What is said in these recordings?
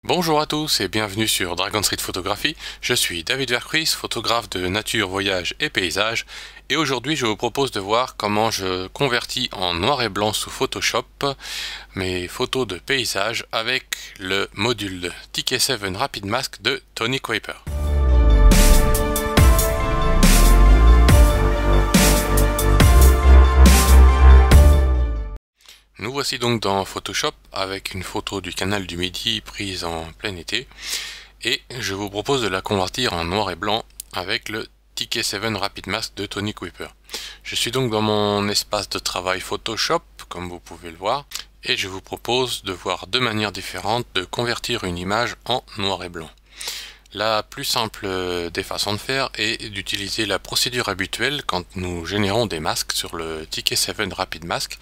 Bonjour à tous et bienvenue sur Dragon Street Photographie. Je suis David Vercruys, photographe de nature, voyage et paysage. Et aujourd'hui, je vous propose de voir comment je convertis en noir et blanc sous Photoshop mes photos de paysage avec le module TK7 Rapid Mask de Tony Kuiper. Nous voici donc dans Photoshop avec une photo du canal du Midi prise en plein été et je vous propose de la convertir en noir et blanc avec le TK7 Rapid Mask de Tony Kuiper. Je suis donc dans mon espace de travail Photoshop comme vous pouvez le voir et je vous propose de voir deux manières différentes de convertir une image en noir et blanc. La plus simple des façons de faire est d'utiliser la procédure habituelle quand nous générons des masques sur le TK7 Rapid Mask.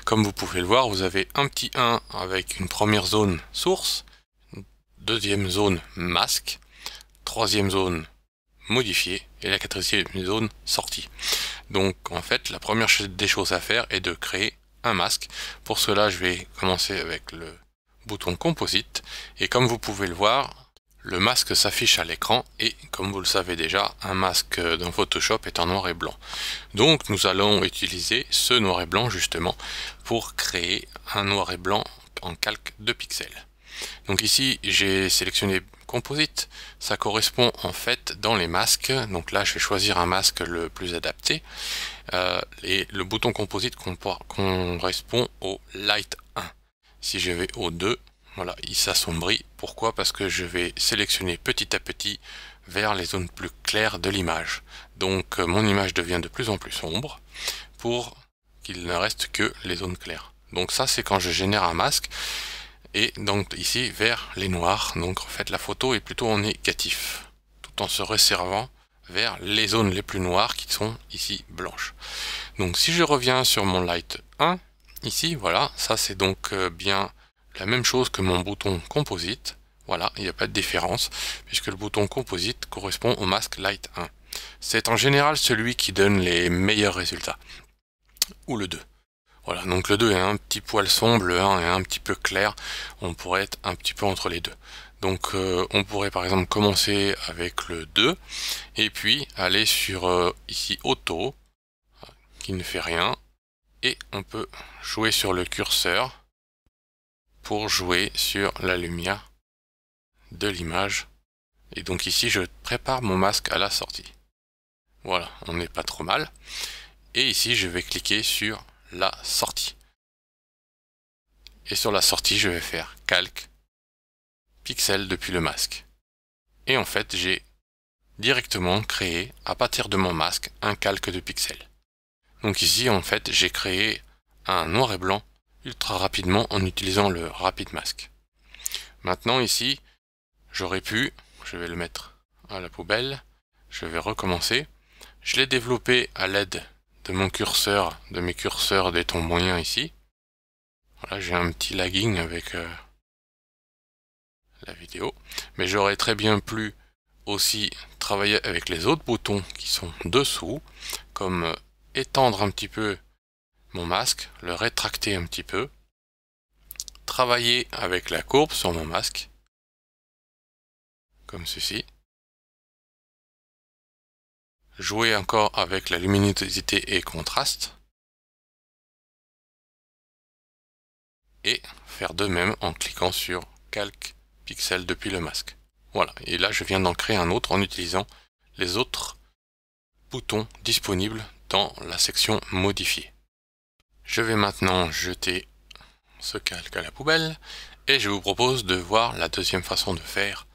Comme vous pouvez le voir, vous avez un petit 1 avec une première zone source, deuxième zone masque, troisième zone modifié et la quatrième zone sortie. Donc en fait, la première des choses à faire est de créer un masque. Pour cela, je vais commencer avec le bouton composite et comme vous pouvez le voir, le masque s'affiche à l'écran et, comme vous le savez déjà, un masque dans Photoshop est en noir et blanc. Donc nous allons utiliser ce noir et blanc justement pour créer un noir et blanc en calque de pixels. Donc ici j'ai sélectionné composite, ça correspond en fait dans les masques, donc là je vais choisir un masque le plus adapté et le bouton composite correspond au Light 1. Si je vais au 2, voilà, il s'assombrit. Pourquoi? Parce que je vais sélectionner petit à petit vers les zones plus claires de l'image. Donc mon image devient de plus en plus sombre pour qu'il ne reste que les zones claires. Donc ça c'est quand je génère un masque. Et donc ici vers les noirs. Donc en fait la photo est plutôt en négatif, tout en se resservant vers les zones les plus noires qui sont ici blanches. Donc si je reviens sur mon Light 1, ici voilà, ça c'est donc bien la même chose que mon bouton composite. Voilà, il n'y a pas de différence puisque le bouton composite correspond au masque Light 1. C'est en général celui qui donne les meilleurs résultats. Ou le 2. Voilà, donc le 2 est un petit poil sombre, le 1 est un petit peu clair. On pourrait être un petit peu entre les deux. Donc on pourrait par exemple commencer avec le 2 et puis aller sur ici Auto qui ne fait rien et on peut jouer sur le curseur pour jouer sur la lumière de l'image. Et donc ici je prépare mon masque à la sortie. Voilà, on n'est pas trop mal. Et ici je vais cliquer sur la sortie. Et sur la sortie je vais faire calque, pixel depuis le masque. Et en fait j'ai directement créé à partir de mon masque un calque de pixels. Donc ici en fait j'ai créé un noir et blanc ultra rapidement en utilisant le Rapid Mask. Maintenant ici, j'aurais pu, je vais le mettre à la poubelle, je vais recommencer. Je l'ai développé à l'aide de mon curseur, de mes curseurs des tons moyens ici. Voilà, j'ai un petit lagging avec la vidéo, mais j'aurais très bien pu aussi travailler avec les autres boutons qui sont dessous, comme étendre un petit peu mon masque, le rétracter un petit peu, travailler avec la courbe sur mon masque, comme ceci, jouer encore avec la luminosité et contraste, et faire de même en cliquant sur calque pixel depuis le masque. Voilà, et là je viens d'en créer un autre en utilisant les autres boutons disponibles dans la section modifier. Je vais maintenant jeter ce calque à la poubelle et je vous propose de voir la deuxième façon de faire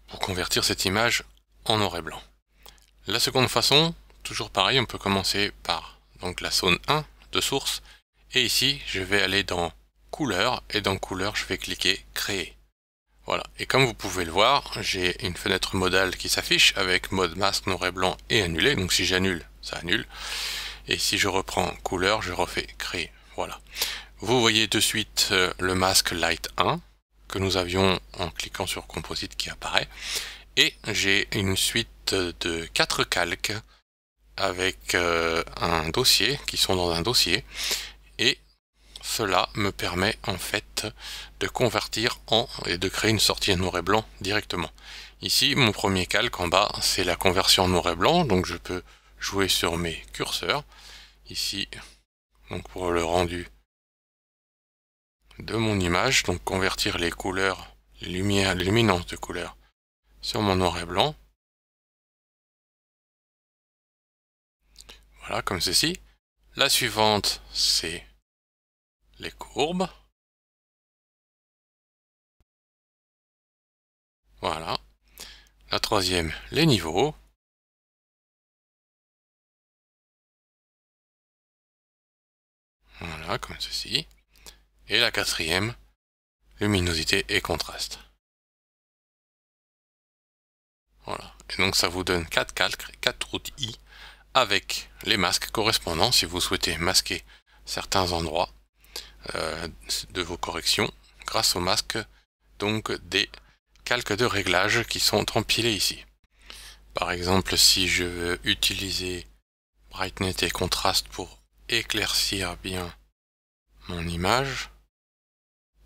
pour convertir cette image en noir et blanc. La seconde façon, toujours pareil, on peut commencer par donc la zone 1 de source et ici je vais aller dans couleur et dans couleur je vais cliquer créer. Voilà, et comme vous pouvez le voir, j'ai une fenêtre modale qui s'affiche avec mode masque noir et blanc et annulé, donc si j'annule, ça annule. Et si je reprends couleur, je refais créer. Voilà. Vous voyez de suite le masque Light 1 que nous avions en cliquant sur composite qui apparaît. Et j'ai une suite de 4 calques avec un dossier qui sont dans un dossier. Et cela me permet en fait de convertir et de créer une sortie en noir et blanc directement. Ici, mon premier calque en bas, c'est la conversion en noir et blanc, donc je peux jouer sur mes curseurs. Ici, donc pour le rendu de mon image, donc convertir les couleurs, les lumières, les luminances de couleurs sur mon noir et blanc. Voilà, comme ceci. La suivante, c'est les courbes. Voilà. La troisième, les niveaux. Voilà, comme ceci. Et la quatrième, luminosité et contraste. Voilà. Et donc ça vous donne 4 calques, 4 outils avec les masques correspondants si vous souhaitez masquer certains endroits de vos corrections grâce aux masques, donc des calques de réglage qui sont empilés ici. Par exemple, si je veux utiliser brightness et contraste pour éclaircir bien mon image,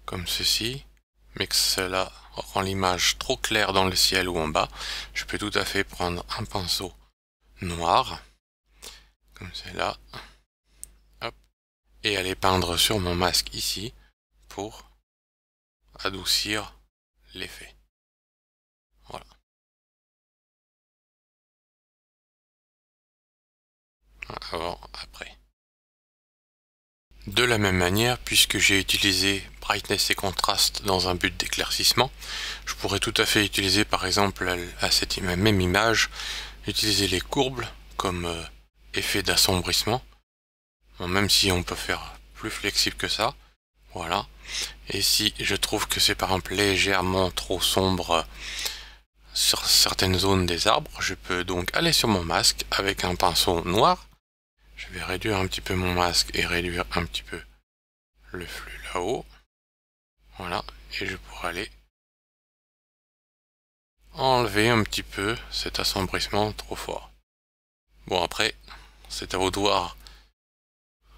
comme ceci, mais que cela rend l'image trop claire dans le ciel ou en bas, je peux tout à fait prendre un pinceau noir, comme cela, hop, et aller peindre sur mon masque ici pour adoucir l'effet. Voilà. Avant, après. De la même manière, puisque j'ai utilisé brightness et contraste dans un but d'éclaircissement, je pourrais tout à fait utiliser par exemple à cette même image, utiliser les courbes comme effet d'assombrissement, bon, même si on peut faire plus flexible que ça, voilà. Et si je trouve que c'est par exemple légèrement trop sombre sur certaines zones des arbres, je peux donc aller sur mon masque avec un pinceau noir. Je vais réduire un petit peu mon masque et réduire un petit peu le flux là-haut. Voilà, et je pourrais aller enlever un petit peu cet assombrissement trop fort. Bon, après, c'est à vous de voir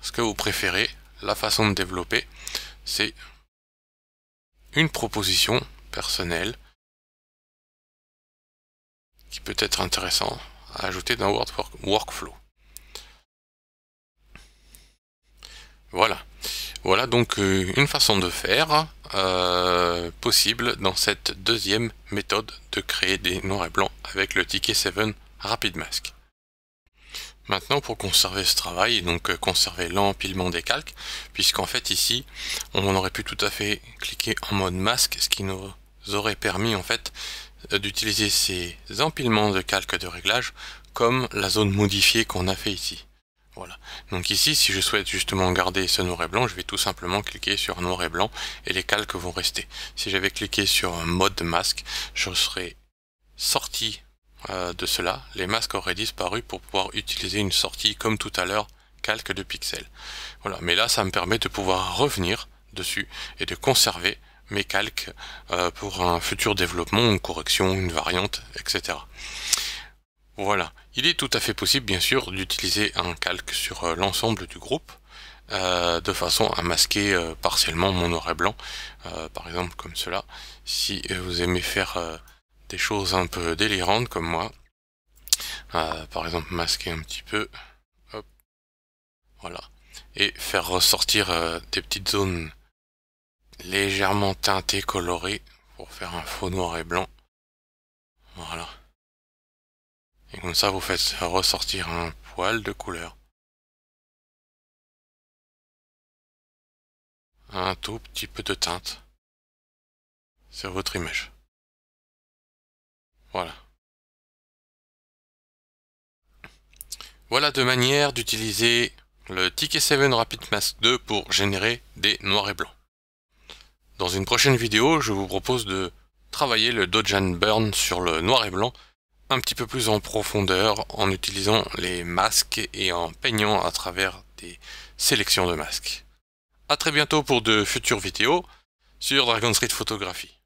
ce que vous préférez. La façon de développer, c'est une proposition personnelle qui peut être intéressante à ajouter dans votre workflow. Voilà. Voilà donc une façon de faire possible dans cette deuxième méthode de créer des noirs et blancs avec le TK7 Rapid Mask. Maintenant, pour conserver ce travail, donc conserver l'empilement des calques, puisqu'en fait ici, on aurait pu tout à fait cliquer en mode masque, ce qui nous aurait permis en fait d'utiliser ces empilements de calques de réglage comme la zone modifiée qu'on a fait ici. Voilà. Donc ici, si je souhaite justement garder ce noir et blanc, je vais tout simplement cliquer sur noir et blanc et les calques vont rester. Si j'avais cliqué sur mode masque, je serais sorti de cela. Les masques auraient disparu pour pouvoir utiliser une sortie comme tout à l'heure, calque de pixels. Voilà. Mais là, ça me permet de pouvoir revenir dessus et de conserver mes calques pour un futur développement, une correction, une variante, etc. Voilà, il est tout à fait possible bien sûr d'utiliser un calque sur l'ensemble du groupe de façon à masquer partiellement mon noir et blanc, par exemple comme cela. Si vous aimez faire des choses un peu délirantes comme moi, par exemple masquer un petit peu, hop, voilà, et faire ressortir des petites zones légèrement teintées, colorées, pour faire un faux noir et blanc, voilà. Et comme ça, vous faites ressortir un poil de couleur. Un tout petit peu de teinte sur votre image. Voilà. Voilà deux manières d'utiliser le TK7 Rapid Mask 2 pour générer des noirs et blancs. Dans une prochaine vidéo, je vous propose de travailler le Dodge and Burn sur le noir et blanc un petit peu plus en profondeur en utilisant les masques et en peignant à travers des sélections de masques. A très bientôt pour de futures vidéos sur Dragon Street Photographie.